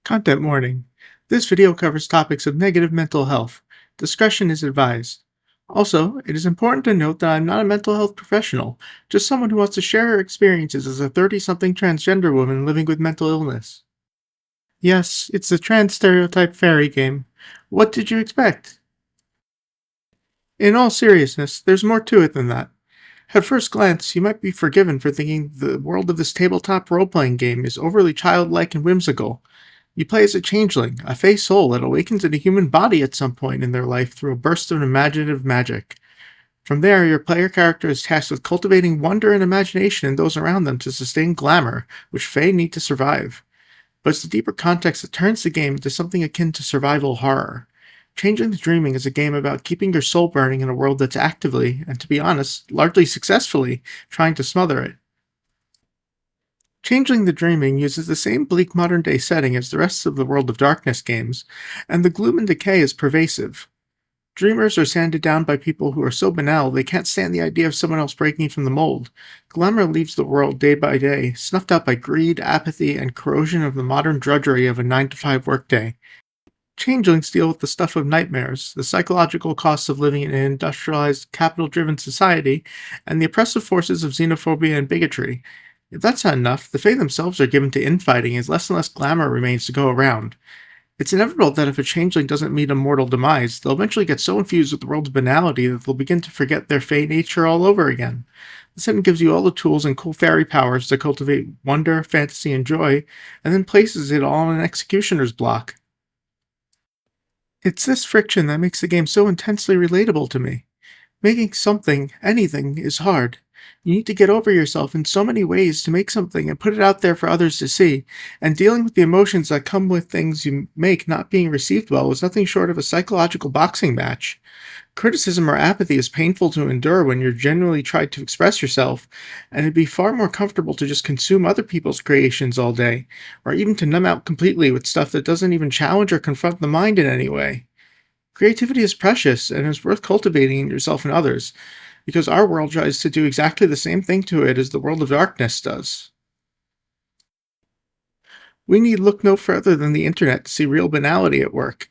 Content warning. This video covers topics of negative mental health. Discretion is advised. Also, it is important to note that I'm not a mental health professional, just someone who wants to share her experiences as a 30-something transgender woman living with mental illness. Yes, it's the trans stereotype fairy game. What did you expect? In all seriousness, there's more to it than that. At first glance, you might be forgiven for thinking the world of this tabletop role-playing game is overly childlike and whimsical. You play as a changeling, a fey soul that awakens in a human body at some point in their life through a burst of imaginative magic. From there, your player character is tasked with cultivating wonder and imagination in those around them to sustain glamour, which fey need to survive. But it's the deeper context that turns the game into something akin to survival horror. Changing the Dreaming is a game about keeping your soul burning in a world that's actively, and to be honest, largely successfully, trying to smother it. Changeling the Dreaming uses the same bleak modern-day setting as the rest of the World of Darkness games, and the gloom and decay is pervasive. Dreamers are sanded down by people who are so banal they can't stand the idea of someone else breaking from the mold. Glamour leaves the world day by day, snuffed out by greed, apathy, and corrosion of the modern drudgery of a 9-to-5 workday. Changelings deal with the stuff of nightmares, the psychological costs of living in an industrialized, capital-driven society, and the oppressive forces of xenophobia and bigotry. If that's not enough, the Fae themselves are given to infighting as less and less glamour remains to go around. It's inevitable that if a changeling doesn't meet a mortal demise, they'll eventually get so infused with the world's banality that they'll begin to forget their Fae nature all over again. The setting gives you all the tools and cool fairy powers to cultivate wonder, fantasy, and joy, and then places it all on an executioner's block. It's this friction that makes the game so intensely relatable to me. Making something, anything, is hard. You need to get over yourself in so many ways to make something and put it out there for others to see, and dealing with the emotions that come with things you make not being received well is nothing short of a psychological boxing match. Criticism or apathy is painful to endure when you're genuinely trying to express yourself, and it'd be far more comfortable to just consume other people's creations all day, or even to numb out completely with stuff that doesn't even challenge or confront the mind in any way. Creativity is precious and is worth cultivating in yourself and others, because our world tries to do exactly the same thing to it as the world of darkness does. We need look no further than the internet to see real banality at work.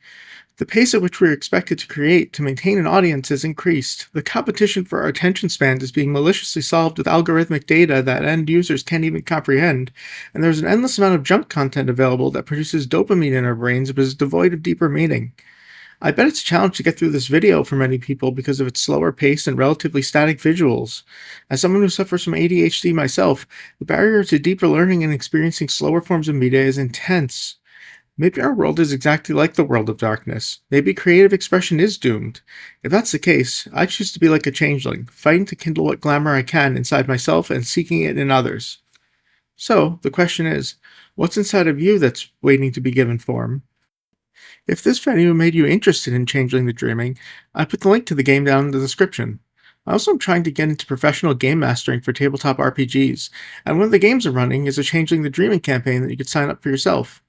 The pace at which we are expected to create to maintain an audience has increased. The competition for our attention spans is being maliciously solved with algorithmic data that end users can't even comprehend, and there's an endless amount of junk content available that produces dopamine in our brains but is devoid of deeper meaning. I bet it's a challenge to get through this video for many people because of its slower pace and relatively static visuals. As someone who suffers from ADHD myself, the barrier to deeper learning and experiencing slower forms of media is intense. Maybe our world is exactly like the world of darkness. Maybe creative expression is doomed. If that's the case, I choose to be like a changeling, fighting to kindle what glamour I can inside myself and seeking it in others. So, the question is, what's inside of you that's waiting to be given form? If this video made you interested in Changeling the Dreaming, I put the link to the game down in the description. I also am trying to get into professional game mastering for tabletop RPGs, and one of the games I'm running is a Changeling the Dreaming campaign that you could sign up for yourself.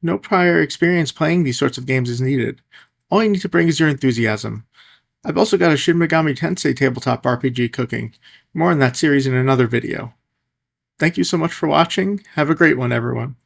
No prior experience playing these sorts of games is needed. All you need to bring is your enthusiasm. I've also got a Shin Megami Tensei tabletop RPG cooking. More on that series in another video. Thank you so much for watching. Have a great one, everyone.